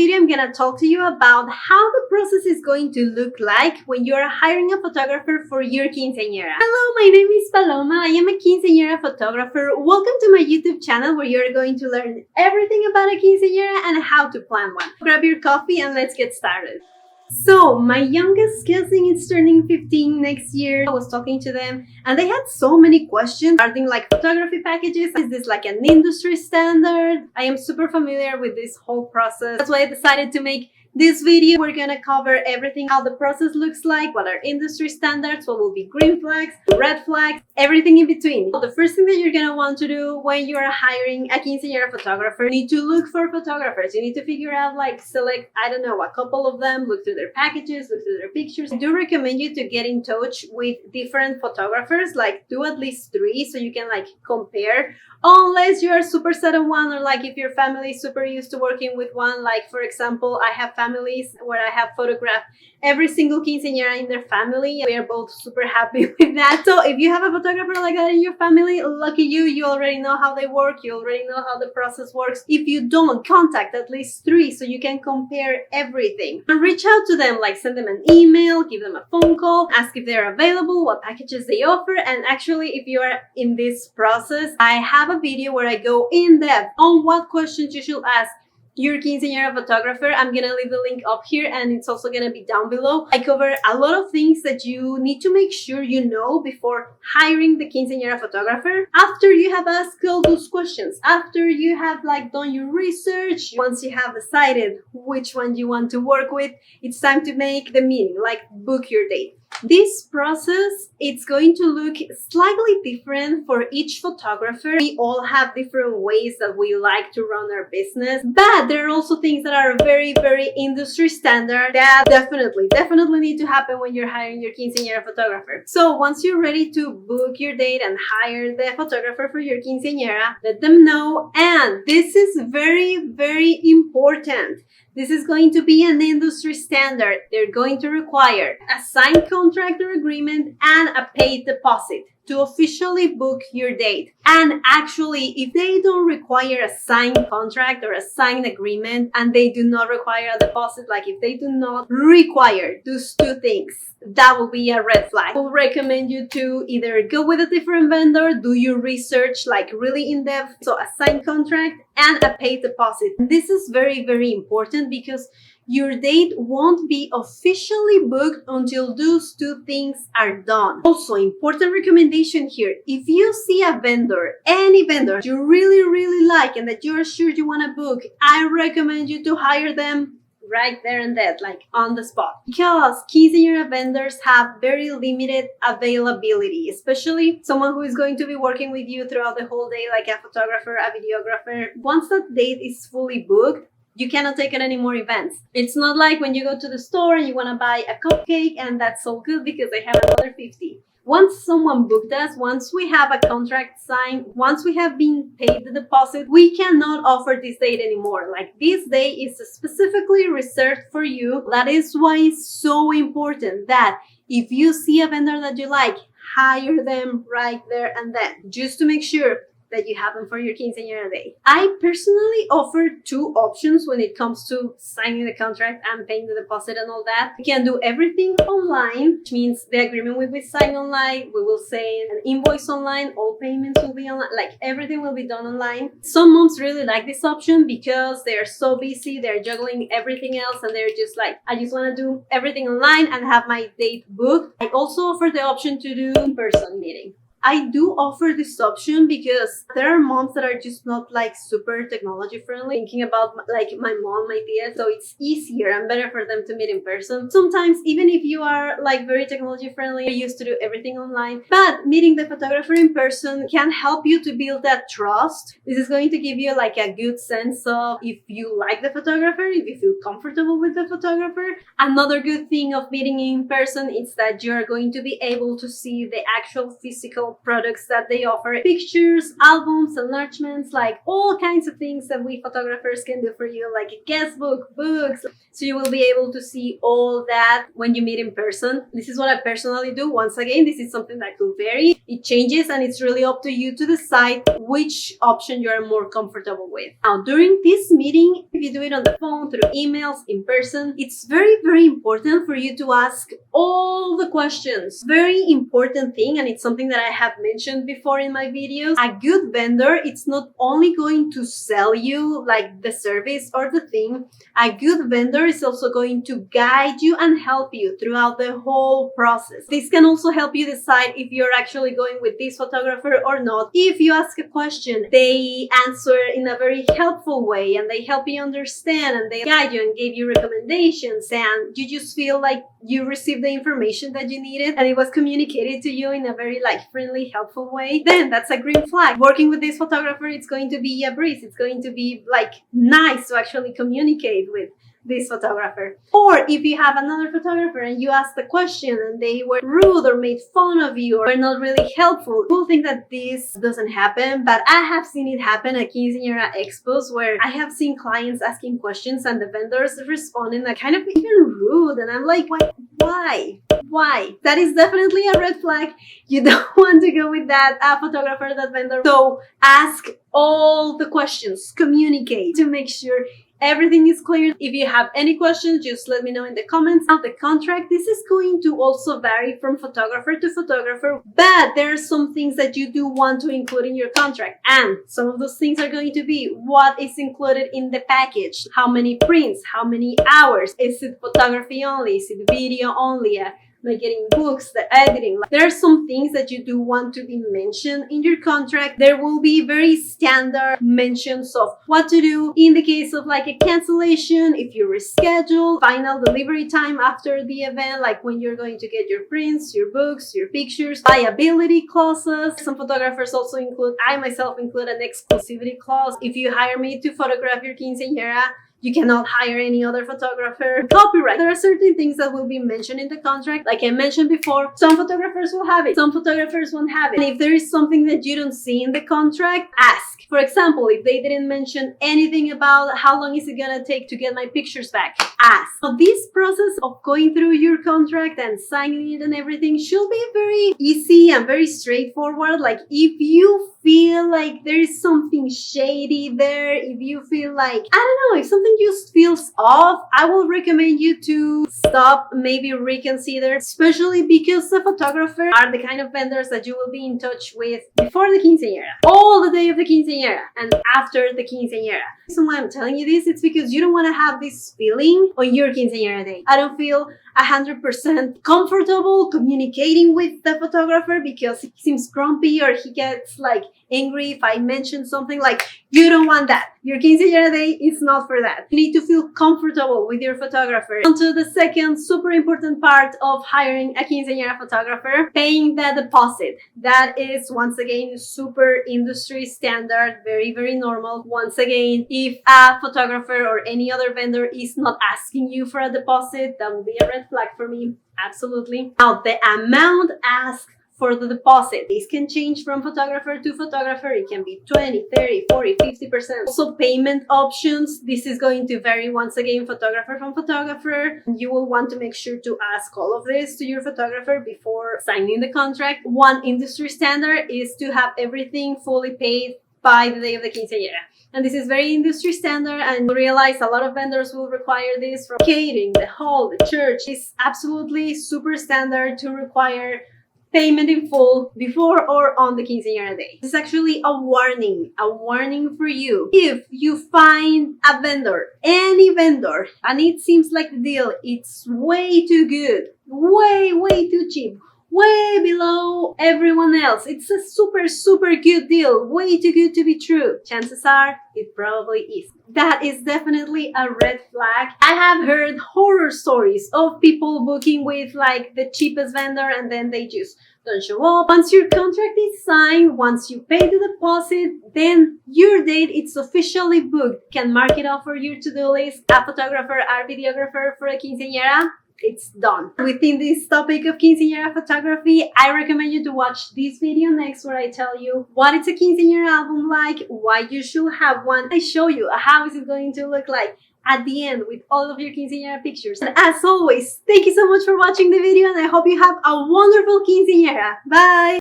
video, I'm gonna talk to you about how the process is going to look like when you're hiring a photographer for your quinceañera. Hello, my name is Paloma. I am a quinceañera photographer. Welcome to my YouTube channel where you're going to learn everything about a quinceañera and how to plan one. Grab your coffee and let's get started. So my youngest cousin is turning 15 next year. I was talking to them and they had so many questions regarding like photography packages. Is this like an industry standard? I am super familiar with this whole process. That's why I decided to make this video. We're gonna cover everything, how the process looks like, what are industry standards, what will be green flags, red flags, everything in between. The first thing that you're gonna want to do when you're hiring a quinceañera photographer, you need to look for photographers. You need to figure out, like, select, I don't know, a couple of them, look through their packages, look through their pictures. I do recommend you to get in touch with different photographers, like do at least 3 so you can like compare. Unless you are super set on one, or like if your family is super used to working with one, like for example, I have families where I have photographed every single quinceañera in their family. We are both super happy with that. So if you have a photographer like that in your family, lucky you, you already know how they work, you already know how the process works. If you don't, contact at least 3 so you can compare everything. And reach out to them, like send them an email, give them a phone call, ask if they're available, what packages they offer. And actually, if you are in this process, I have a video where I go in depth on what questions you should ask your quinceañera photographer. I'm gonna leave the link up here and it's also gonna be down below. I cover a lot of things that you need to make sure you know before hiring the quinceañera photographer. After you have asked all those questions, after you have like done your research, once you have decided which one you want to work with, it's time to make the meeting, like book your date. This process, it's going to look slightly different for each photographer. We all have different ways that we like to run our business, but there are also things that are very, very industry standard that definitely need to happen when you're hiring your quinceañera photographer. So once you're ready to book your date and hire the photographer for your quinceañera, let them know. And this is very, very important. This is going to be an industry standard. They're going to require a signed contract or agreement and a paid deposit to officially book your date. And actually, if they don't require a signed contract or a signed agreement and they do not require a deposit, like if they do not require those 2 things, that will be a red flag. I will recommend you to either go with a different vendor, do your research like really in depth, so a signed contract and a paid deposit. This is very, very important because your date won't be officially booked until those 2 things are done. Also, important recommendation here, if you see a vendor, any vendor you really like and that you're sure you want to book, I recommend you to hire them right there and then, like on the spot, because quinceañera vendors have very limited availability, especially someone who is going to be working with you throughout the whole day, like a photographer, a videographer. Once that date is fully booked, you cannot take on any more events. It's not like when you go to the store and you want to buy a cupcake and that's so good because they have another 50. Once someone booked us, once we have a contract signed, once we have been paid the deposit, we cannot offer this date anymore. Like, this day is specifically reserved for you. That is why it's so important that if you see a vendor that you like, hire them right there and then, just to make sure that you have them for your quinceañera day. I personally offer 2 options when it comes to signing the contract and paying the deposit and all that. We can do everything online, which means the agreement will be signed online. We will send an invoice online. All payments will be online. Like, everything will be done online. Some moms really like this option because they're so busy. They're juggling everything else and they're just like, I just want to do everything online and have my date booked. I also offer the option to do in-person meeting. I do offer this option because there are moms that are just not like super technology friendly, thinking about like my mom, my tia, so it's easier and better for them to meet in person. Sometimes, even if you are like very technology friendly, you're used to do everything online, but meeting the photographer in person can help you to build that trust. This is going to give you like a good sense of if you like the photographer, if you feel comfortable with the photographer. Another good thing of meeting in person is that you're going to be able to see the actual physical special products that they offer. Pictures, albums, enlargements, like all kinds of things that we photographers can do for you, like a guest book, books. So you will be able to see all that when you meet in person. This is what I personally do. Once again, this is something that could vary. It changes and it's really up to you to decide which option you are more comfortable with. Now, during this meeting, if you do it on the phone, through emails, in person, it's very, very important for you to ask all the questions. Very important thing, and it's something that I have mentioned before in my videos. A good vendor, it's not only going to sell you like the service or the thing. A good vendor is also going to guide you and help you throughout the whole process. This can also help you decide if you're actually going with this photographer or not. If you ask a question, they answer in a very helpful way and they help you understand and they guide you and give you recommendations, and you just feel like you received the information that you needed and it was communicated to you in a very like friendly, helpful way, then that's a green flag. Working with this photographer, it's going to be a breeze. It's going to be like nice to actually communicate with this photographer. Or if you have another photographer and you ask the question and they were rude or made fun of you or not really helpful, you'll think that this doesn't happen, but I have seen it happen at Quinceanera expos where I have seen clients asking questions and the vendors responding like kind of even rude, and I'm like, why? That is definitely a red flag. You don't want to go with that photographer, that vendor. So ask all the questions, communicate to make sure everything is clear. If you have any questions, just let me know in the comments. Now, the contract, this is going to also vary from photographer to photographer, but there are some things that you do want to include in your contract. And some of those things are going to be what is included in the package, how many prints, how many hours, is it photography only, is it video only, like getting books, the editing. There are some things that you do want to be mentioned in your contract. There will be very standard mentions of what to do in the case of like a cancellation, if you reschedule, final delivery time after the event, like when you're going to get your prints, your books, your pictures, liability clauses. Some photographers also include, I myself include an exclusivity clause. If you hire me to photograph your quinceañera, you cannot hire any other photographer. Copyright. There are certain things that will be mentioned in the contract. Like I mentioned before, some photographers will have it, some photographers won't have it. And if there is something that you don't see in the contract, ask. For example, if they didn't mention anything about how long is it gonna take to get my pictures back, ask. So this process of going through your contract and signing it and everything should be very easy and very straightforward. Like if you feel like there is something shady there, if you feel like, I don't know, if something just feels off, I will recommend you to stop, maybe reconsider, especially because the photographers are the kind of vendors that you will be in touch with before the quinceañera, all the day of the quinceañera, and after the quinceañera. The reason why I'm telling you this, it's because you don't want to have this feeling on your quinceañera day. I don't feel 100% comfortable communicating with the photographer because he seems grumpy or he gets like angry if I mention something. Like, you don't want that. Your quinceañera day is not for that. You need to feel comfortable with your photographer. On to the second super important part of hiring a quinceañera photographer, paying the deposit. That is, once again, super industry standard, very, very normal. Once again, if a photographer or any other vendor is not asking you for a deposit, that will be a red flag for me. Absolutely. Now, the amount asked for the deposit, this can change from photographer to photographer. It can be 20, 30, 40, 50%. Also, payment options. This is going to vary, once again, photographer from photographer. You will want to make sure to ask all of this to your photographer before signing the contract. One industry standard is to have everything fully paid by the day of the quinceañera. And this is very industry standard, and you realize a lot of vendors will require this from catering, the hall, the church. It's absolutely super standard to require payment in full before or on the quinceañera day. This is actually a warning for you. If you find a vendor, any vendor, and it seems like the deal, it's way too good, way too cheap, way below everyone else, it's a super good deal, way too good to be true, chances are it probably is. That is definitely a red flag. I have heard horror stories of people booking with like the cheapest vendor and then they just don't show up. Once your contract is signed, once you pay the deposit, then your date it's officially booked. You can mark it off for your to-do list. A photographer, a videographer for a quinceañera, it's done. Within this topic of quinceañera photography, I recommend you to watch this video next where I tell you what is a quinceañera album like, why you should have one. I show you how is it going to look like at the end with all of your quinceañera pictures. And as always, thank you so much for watching the video and I hope you have a wonderful quinceañera. Bye!